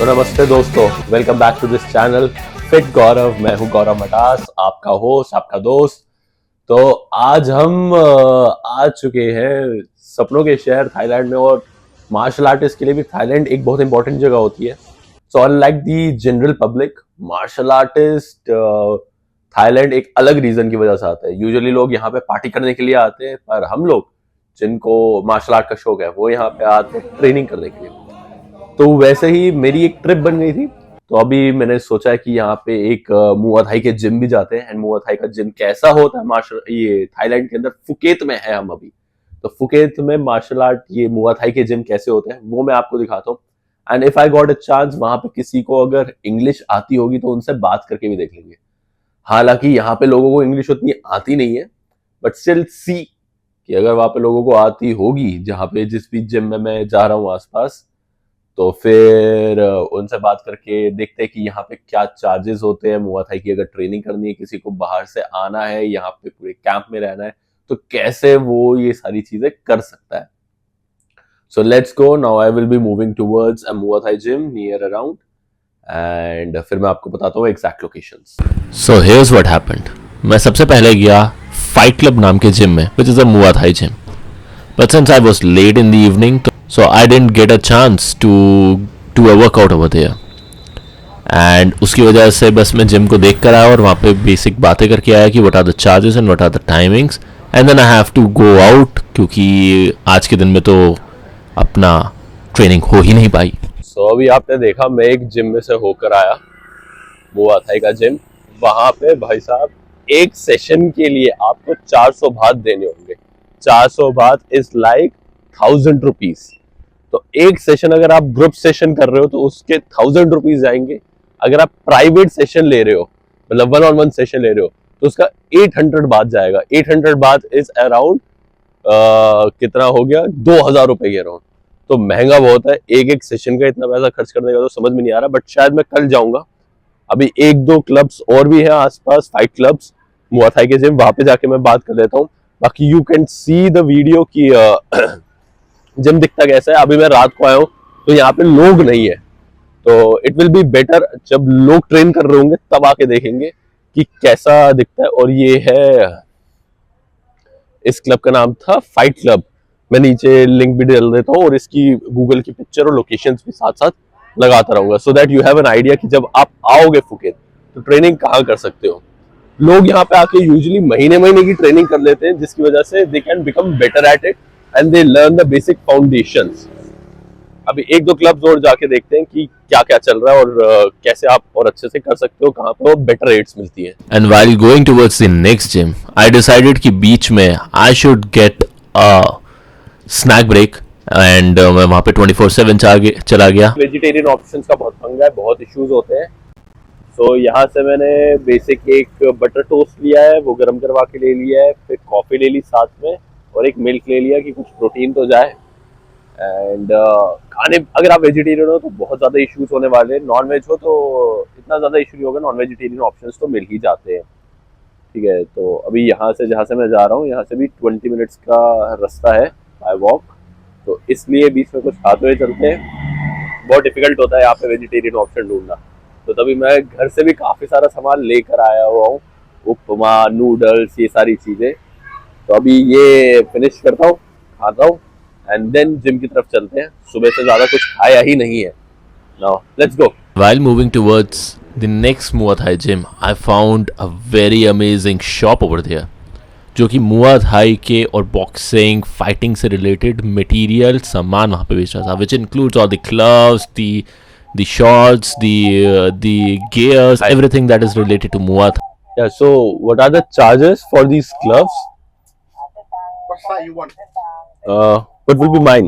तो नमस्ते दोस्तों, welcome back to this channel fit Gaurav. मैं हूं गौरव मटास, आपका होस्ट, आपका दोस्त। तो आज हम आ चुके हैं सपनों के शहर थाईलैंड में, और मार्शल आर्टिस्ट के लिए भी थाईलैंड एक बहुत इंपॉर्टेंट जगह होती है। So unlike the general public, martial artist Thailand एक अलग रीजन की वजह से आते हैं। यूजुअली लोग यहाँ पे पार्टी करने के लिए आते हैं, पर हम लोग जिनको मार्शल आर्ट का शौक है वो यहाँ पे आते हैं ट्रेनिंग करने के लिए। तो वैसे ही मेरी एक ट्रिप बन गई थी, तो अभी मैंने सोचा है कि यहाँ पे एक मुआ थाई के जिम भी जाते हैं। एंड मुआ थाई का जिम कैसा होता है मार्शल, ये थाईलैंड के अंदर फुकेत में है हम अभी। तो फुकेत में मार्शल आर्ट, ये मुआ थाई के जिम कैसे होते हैं वो मैं आपको दिखाता हूँ। And if I got a chance, वहां पे किसी को अगर इंग्लिश आती होगी तो उनसे बात करके भी देख लेंगे। हालांकि यहाँ पे लोगों को इंग्लिश उतनी आती नहीं है, बट स्टिल सी कि अगर वहां पे लोगों को आती होगी, जहाँ पे जिस भी जिम में मैं जा रहा हूँ आसपास, तो फिर उनसे बात करके देखते हैं कि यहाँ पे क्या चार्जेस होते हैं मुआ थाई की। अगर ट्रेनिंग करनी है, किसी को बाहर से आना है, यहाँ पे पूरे कैंप में रहना है, तो कैसे वो ये सारी चीजें कर सकता है। So let's go now. I will be moving towards a Muay Thai gym near around, and फिर मैं आपको बताता हूँ exact locations. So here's what happened. मैं सबसे पहले गया फाइट क्लब नाम के जिम में, विच is a Muay Thai gym. But since I was late in the evening, so I didn't get a chance to do a workout over there. And उसकी वजह से बस मैं जिम को देख कर आया और वहाँ पे बेसिक बातें करके आया कि what are the charges and what are the timings, and then I have to go out क्योंकि आज के दिन में तो अपना ट्रेनिंग हो ही नहीं पाई। So अभी आपने देखा मैं एक जिम में से होकर आया, मुआ थाई का जिम। वहाँ पे भाई साहब एक सेशन के लिए आपको 400 बात देने होंगे। 400 बात इज लाइक 1000 रुपीज। तो एक सेशन अगर आप ग्रुप सेशन कर रहे हो तो उसके 1000 रुपीज जाएंगे। अगर आप प्राइवेट सेशन ले रहे हो, मतलब 1-on-1 सेशन ले रहे हो, तो उसका 800 बात जाएगा। 800 बात इज अराउंड कितना हो गया, 2000 रुपए के अराउंड। तो महंगा बहुत है। एक एक सेशन का इतना पैसा खर्च करने का तो समझ में नहीं आ रहा, बट शायद मैं कल जाऊंगा। अभी 1-2 क्लब्स और भी है आसपास, फाइट क्लब्स मुआ थाई के जिम, वहां पे जाके मैं बात कर लेता हूँ। बाकी you can see the video की जिम दिखता कैसा है। अभी मैं रात को आया हूँ तो यहाँ पे लोग नहीं है, तो इट विल बी बेटर जब लोग ट्रेन कर रहे होंगे तब आके देखेंगे कि कैसा दिखता है। और ये है, इस क्लब का नाम था फाइट क्लब। मैं नीचे लिंक भी डाल देता हूँ और इसकी गूगल की पिक्चर और लोकेशंस भी साथ साथ लगाता रहूंगा, so that you have an idea कि जब आप आओगे फुकेत तो ट्रेनिंग कहाँ कर सकते हो। लोग यहाँ पे आके यूजुअली महीने महीने की ट्रेनिंग कर लेते हैं, जिसकी वजह से they can become better at it and they learn the basic foundations. अभी 1-2 क्लब्स और जाके देखते हैं कि क्या क्या चल रहा है और कैसे आप और अच्छे से कर सकते हो, कहाँ पे बेटर रेट्स मिलती है। And while going towards the next gym, I decided कि बीच में I should get a snack break, and मैं वहाँ पे 24/7 चला गया। वेजिटेरियन ऑप्शंस का बहुत पंगा है, बहुत इश्यूज होते हैं। सो यहाँ से मैंने बेसिक एक बटर टोस्ट लिया है, वो गर्म करवा के ले लिया है, फिर कॉफी ले ली साथ में, और एक मिल्क ले लिया कि कुछ प्रोटीन तो जाए। एंड खाने, अगर आप वेजिटेरियन हो तो बहुत ज़्यादा इश्यूज होने वाले हैं। नॉन वेज हो तो इतना ज़्यादा इशू नहीं होगा, नॉन वेजिटेरियन ऑप्शंस तो मिल ही जाते हैं। ठीक है, तो अभी यहाँ से जहाँ से मैं जा रहा हूँ, यहाँ से भी 20 मिनट्स का रास्ता है बाय वॉक, तो इसलिए बीच में कुछ खाते हुए चलते हैं। बहुत डिफिकल्ट होता है यहाँ पे वेजिटेरियन ऑप्शन ढूंढना, तो तभी मैं घर से भी काफ़ी सारा सामान लेकर आया हुआ हूँ, उपमा, नूडल्स, ये सारी चीज़ें। तो अभी ये फिनिश करता हूँ, खाता हूँ, एंड देन जिम की तरफ चलते हैं। सुबह से ज़्यादा कुछ खाया ही नहीं है। Now let's go. While moving towards the next Muay Thai gym, I found a very amazing shop over there, जो कि मुआ थाई के और बॉक्सिंग, फाइटिंग से रिलेटेड मटेरियल सामान वहाँ पे बेच रहा था, which includes all the gloves, the shorts, the gears, everything that is related to Muay Thai. Yeah, so what are the charges for these gloves? What size you want? What will be mine?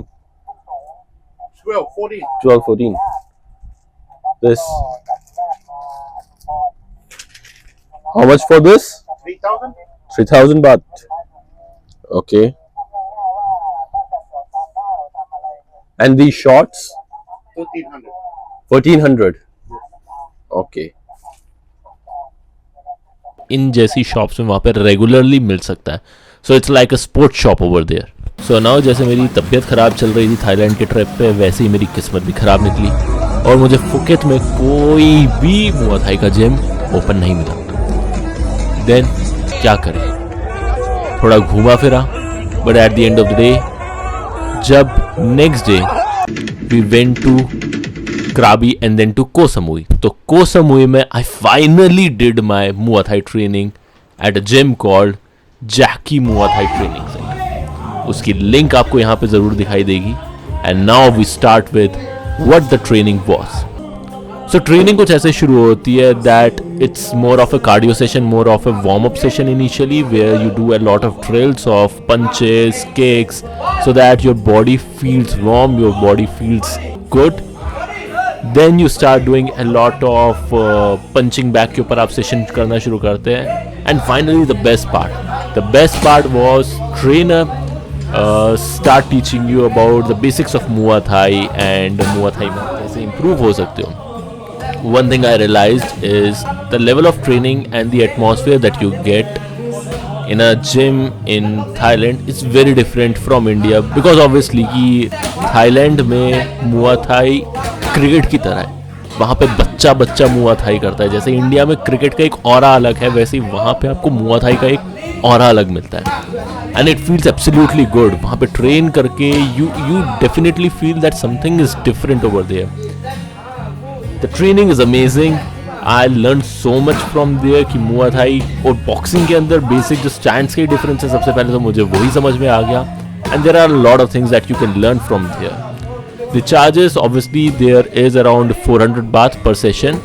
12, 14. 12, 14. This. How much for this? 3,000? 3,000 baht. Okay. And these shorts? 1,400. 1,400. Okay. इन जैसी shops में वहाँ पे regularly मिल सकता है, so it's like a sports shop over there. So now जैसे मेरी तबीयत ख़राब चल रही थी थाईलैंड के ट्रिप पे, वैसे ही मेरी किस्मत भी ख़राब निकली। और मुझे फुकेट में कोई भी मुआ थाई का जिम ओपन नहीं मिला। देन क्या करें, थोड़ा घूमा फिरा, but at the end of the day जब next day we went to Krabi and then to Koh Samui. तो Koh Samui में I finally did my Muay Thai training at a gym called Jackie Muay Thai Training Center. उसकी link आपको यहाँ पे ज़रूर दिखाई देगी. And now we start with what the training was. So training कुछ ऐसे शुरू होती है that it's more of a cardio session, more of a warm-up session initially, where you do a lot of drills of punches, kicks, so that your body feels warm, your body feels good. Then you start doing a lot of punching back के ऊपर आप session करना शुरू करते हैं. And finally the best part was trainer start teaching you about the basics of Muay Thai and Muay Thai में कैसे improve हो सकते हो. One thing I realized is the level of training and the atmosphere that you get in a gym in Thailand is very different from India, because obviously कि Thailand में Muay Thai cricket की तरह है. वहाँ पे बच्चा मुआ Thai करता है. जैसे इंडिया में क्रिकेट का एक ऑरा अलग है, वैसे ही वहाँ पे आपको मुआ थाई का एक ऑरा अलग मिलता है. And it feels absolutely good. वहाँ पे ट्रेन करके you definitely feel that something is different over there. The training is amazing. I learn so much from there कि मुआ थाई और बॉक्सिंग के अंदर बेसिक जो स्टैंड्स के डिफरेंस है, सबसे पहले तो मुझे वही समझ में आ गया. And there are lot of things that you can learn from there. The charges, obviously there is around 400 baht per session,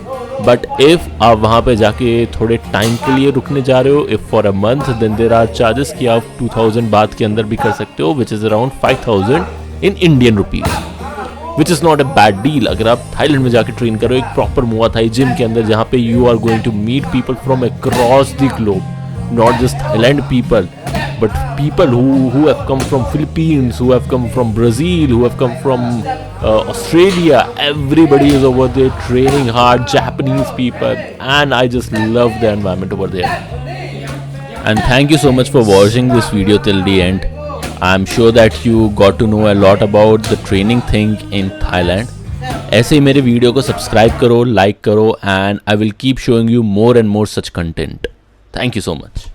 but if आप वहाँ पे जाके थोड़े टाइम के लिए रुकने जा रहे हो, if for a month, then there are charges कि आप 2000 बात के अंदर भी कर सकते हो, which is around 5000 in Indian rupees, which is not a bad deal. अगर आप थाईलैंड में जाके ट्रेन करो एक प्रॉपर मुआ थाई जिम के अंदर, जहाँ पे you are going to meet people from across the globe, not just Thailand people, but people who have come from Philippines, who have come from Brazil, who have come from Australia. Everybody is over there training hard, Japanese people, and I just love the environment over there. And thank you so much for watching this video till the end. I'm sure that you got to know a lot about the training thing in Thailand. ऐसे ही मेरे video को subscribe करो, like करो, and I will keep showing you more and more such content. Thank you so much.